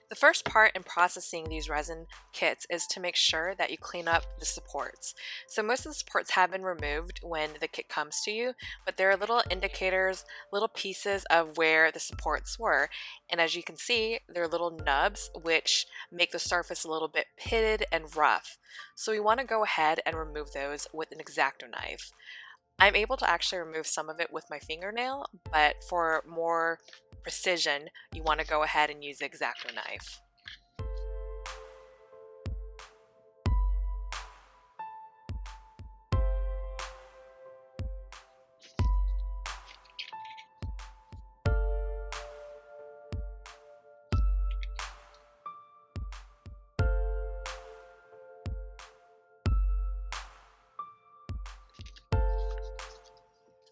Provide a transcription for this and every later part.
The first part in processing these resin kits is to make sure that you clean up the supports. So most of the supports have been removed when the kit comes to you, but there are little indicators, little pieces of where the supports were. And as you can see, there are little nubs which make the surface a little bit pitted and rough. So we want to go ahead and remove those with an X-Acto knife. I'm able to actually remove some of it with my fingernail, but for more precision, you want to go ahead and use the X-Acto knife.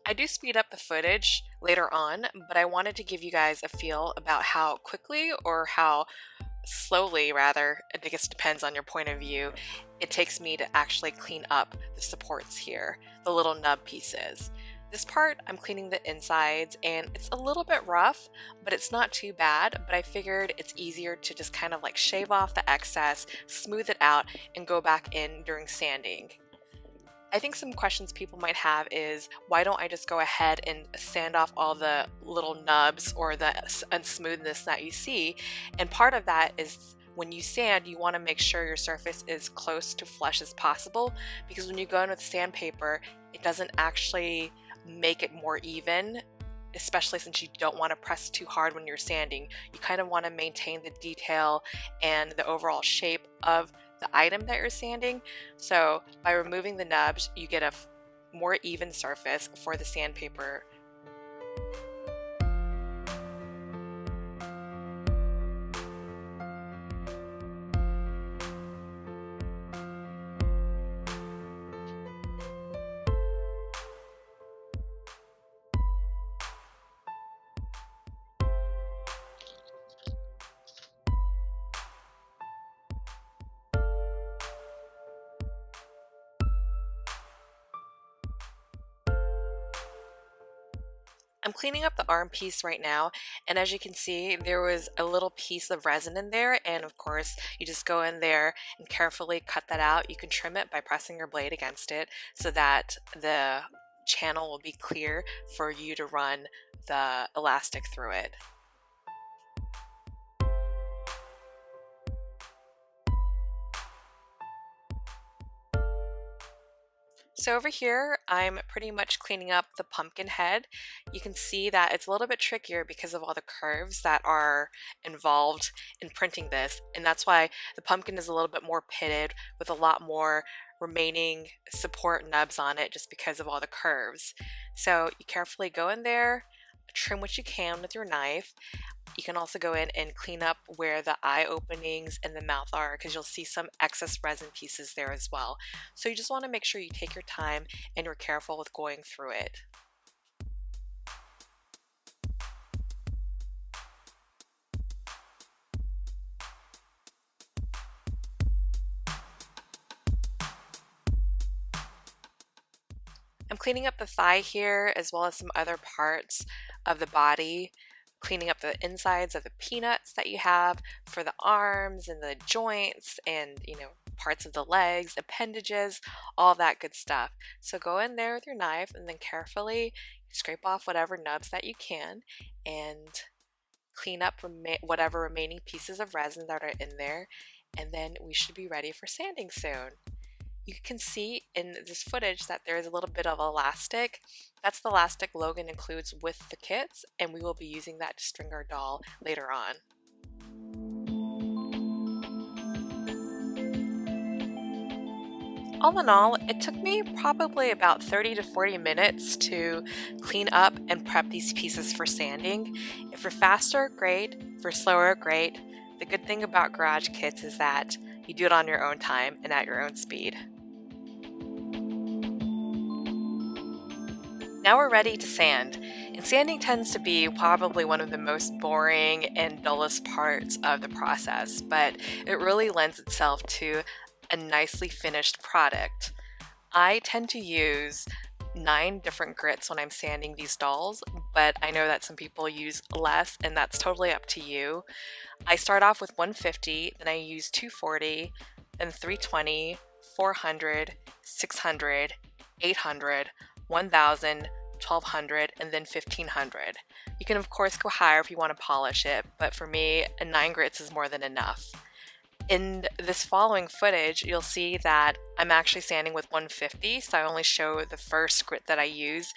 I do speed up the footage later on, but I wanted to give you guys a feel about how quickly or how slowly, rather, I guess it depends on your point of view, it takes me to actually clean up the supports here, the little nub pieces. This part, I'm cleaning the insides and it's a little bit rough, but it's not too bad, but I figured it's easier to just kind of like shave off the excess, smooth it out, and go back in during sanding. I think some questions people might have is, why don't I just go ahead and sand off all the little nubs or the unsmoothness that you see? And part of that is when you sand, you want to make sure your surface is close to flush as possible, because when you go in with sandpaper, it doesn't actually make it more even, especially since you don't want to press too hard when you're sanding. You kind of want to maintain the detail and the overall shape of the item that you're sanding. So by removing the nubs, you get a more even surface for the sandpaper. I'm cleaning up the arm piece right now, and as you can see, there was a little piece of resin in there, and of course, you just go in there and carefully cut that out. You can trim it by pressing your blade against it so that the channel will be clear for you to run the elastic through it. So over here, I'm pretty much cleaning up the pumpkin head. You can see that it's a little bit trickier because of all the curves that are involved in printing this. And that's why the pumpkin is a little bit more pitted with a lot more remaining support nubs on it just because of all the curves. So you carefully go in there, trim what you can with your knife. You can also go in and clean up where the eye openings and the mouth are, because you'll see some excess resin pieces there as well. So you just want to make sure you take your time and you're careful with going through it. I'm cleaning up the thigh here as well as some other parts of the body, cleaning up the insides of the peanuts that you have for the arms and the joints and, parts of the legs, appendages, all that good stuff. So go in there with your knife and then carefully scrape off whatever nubs that you can and clean up whatever remaining pieces of resin that are in there, and then we should be ready for sanding soon. You can see in this footage that there is a little bit of elastic. That's the elastic Logan includes with the kits, and we will be using that to string our doll later on. All in all, it took me probably about 30 to 40 minutes to clean up and prep these pieces for sanding. If you're faster, great. If you're slower, great. The good thing about garage kits is that you do it on your own time and at your own speed. Now we're ready to sand, and sanding tends to be probably one of the most boring and dullest parts of the process, but it really lends itself to a nicely finished product. I tend to use 9 different grits when I'm sanding these dolls, but I know that some people use less, and that's totally up to you. I start off with 150, then I use 240, then 320, 400, 600, 800, 1000, 1200, and then 1500. You can of course go higher if you want to polish it, but for me, 9 grits is more than enough. In this following footage, you'll see that I'm actually sanding with 150, so I only show the first grit that I use,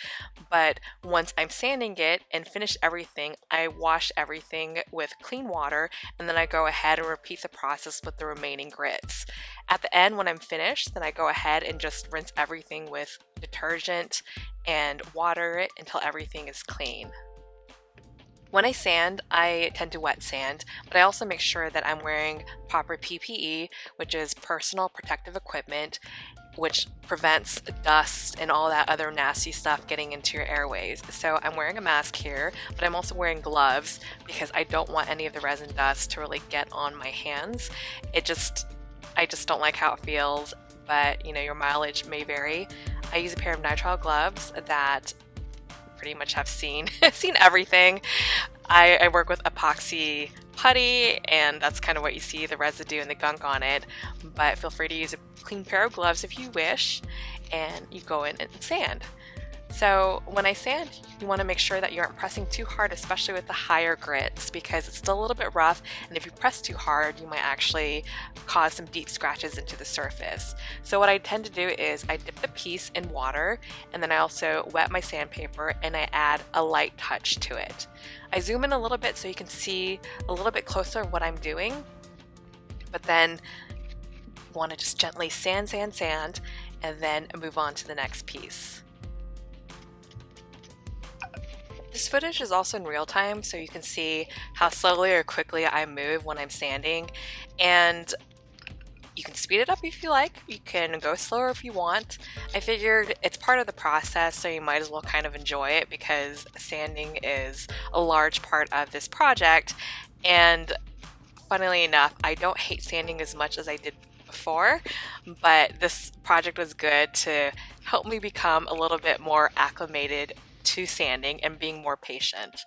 but once I'm sanding it and finish everything, I wash everything with clean water, and then I go ahead and repeat the process with the remaining grits. At the end, when I'm finished, then I go ahead and just rinse everything with detergent and water it until everything is clean. When I sand, I tend to wet sand, but I also make sure that I'm wearing proper PPE, which is personal protective equipment, which prevents dust and all that other nasty stuff getting into your airways. So I'm wearing a mask here, but I'm also wearing gloves because I don't want any of the resin dust to really get on my hands. I just don't like how it feels, but your mileage may vary. I use a pair of nitrile gloves that pretty much have seen everything. I work with epoxy putty, and that's kind of what you see, the residue and the gunk on it, but feel free to use a clean pair of gloves if you wish, and you go in and sand. So when I sand, you want to make sure that you aren't pressing too hard, especially with the higher grits, because it's still a little bit rough, and if you press too hard, you might actually cause some deep scratches into the surface. So what I tend to do is I dip the piece in water, and then I also wet my sandpaper, and I add a light touch to it. I zoom in a little bit so you can see a little bit closer what I'm doing, but then you want to just gently sand, and then move on to the next piece. This footage is also in real time, so you can see how slowly or quickly I move when I'm sanding, and you can speed it up if you like, you can go slower if you want. I figured it's part of the process, so you might as well kind of enjoy it because sanding is a large part of this project, and funnily enough, I don't hate sanding as much as I did before, but this project was good to help me become a little bit more acclimated to sanding and being more patient.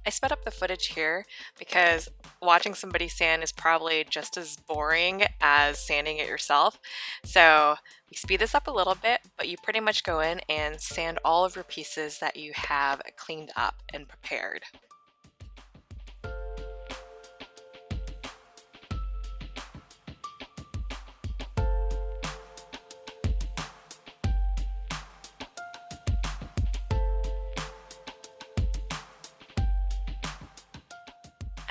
I sped up the footage here because watching somebody sand is probably just as boring as sanding it yourself. So we speed this up a little bit, but you pretty much go in and sand all of your pieces that you have cleaned up and prepared.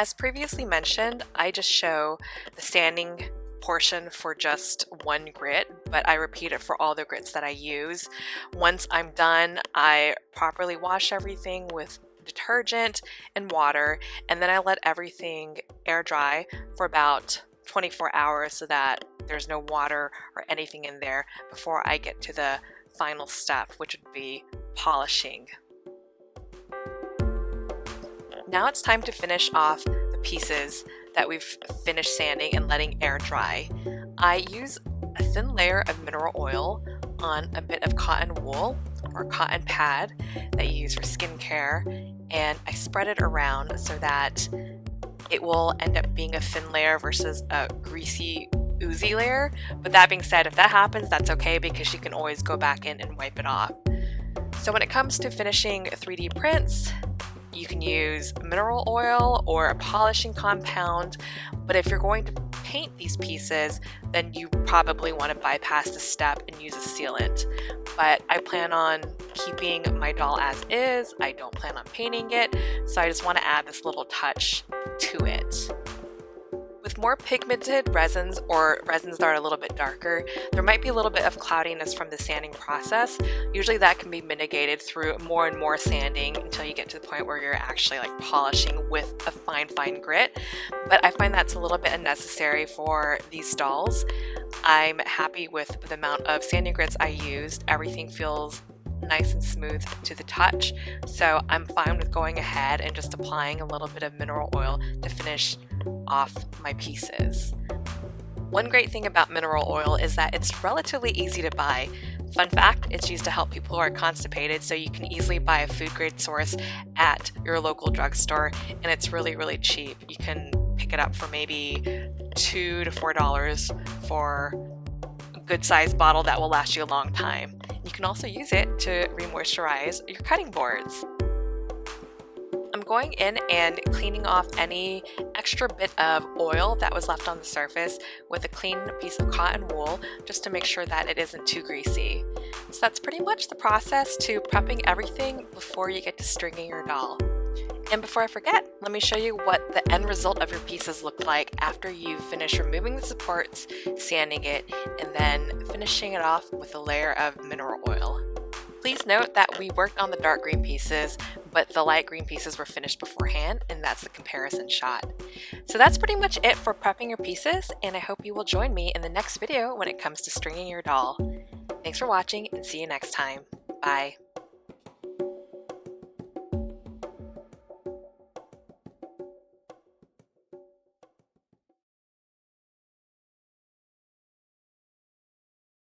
As previously mentioned, I just show the sanding portion for just one grit, but I repeat it for all the grits that I use. Once I'm done, I properly wash everything with detergent and water, and then I let everything air dry for about 24 hours so that there's no water or anything in there before I get to the final step, which would be polishing. Now it's time to finish off the pieces that we've finished sanding and letting air dry. I use a thin layer of mineral oil on a bit of cotton wool or cotton pad that you use for skincare, and I spread it around so that it will end up being a thin layer versus a greasy, oozy layer. But that being said, if that happens, that's okay because you can always go back in and wipe it off. So when it comes to finishing 3D prints, you can use mineral oil or a polishing compound, but if you're going to paint these pieces, then you probably want to bypass this step and use a sealant. But I plan on keeping my doll as is. I don't plan on painting it, so I just want to add this little touch to it. With more pigmented resins or resins that are a little bit darker, there might be a little bit of cloudiness from the sanding process. Usually that can be mitigated through more and more sanding until you get to the point where you're actually like polishing with a fine grit. But I find that's a little bit unnecessary for these dolls. I'm happy with the amount of sanding grits I used. Everything feels nice and smooth to the touch, so I'm fine with going ahead and just applying a little bit of mineral oil to finish off my pieces. One great thing about mineral oil is that it's relatively easy to buy. Fun fact, it's used to help people who are constipated, so you can easily buy a food grade source at your local drugstore, and it's really, really cheap. You can pick it up for maybe $2 to $4 for a good sized bottle that will last you a long time. You can also use it to re-moisturize your cutting boards. I'm going in and cleaning off any extra bit of oil that was left on the surface with a clean piece of cotton wool just to make sure that it isn't too greasy. So that's pretty much the process to prepping everything before you get to stringing your doll. And before I forget, let me show you what the end result of your pieces look like after you finish removing the supports, sanding it, and then finishing it off with a layer of mineral oil. Please note that we worked on the dark green pieces, but the light green pieces were finished beforehand, and that's the comparison shot. So that's pretty much it for prepping your pieces, and I hope you will join me in the next video when it comes to stringing your doll. Thanks for watching, and see you next time. Bye.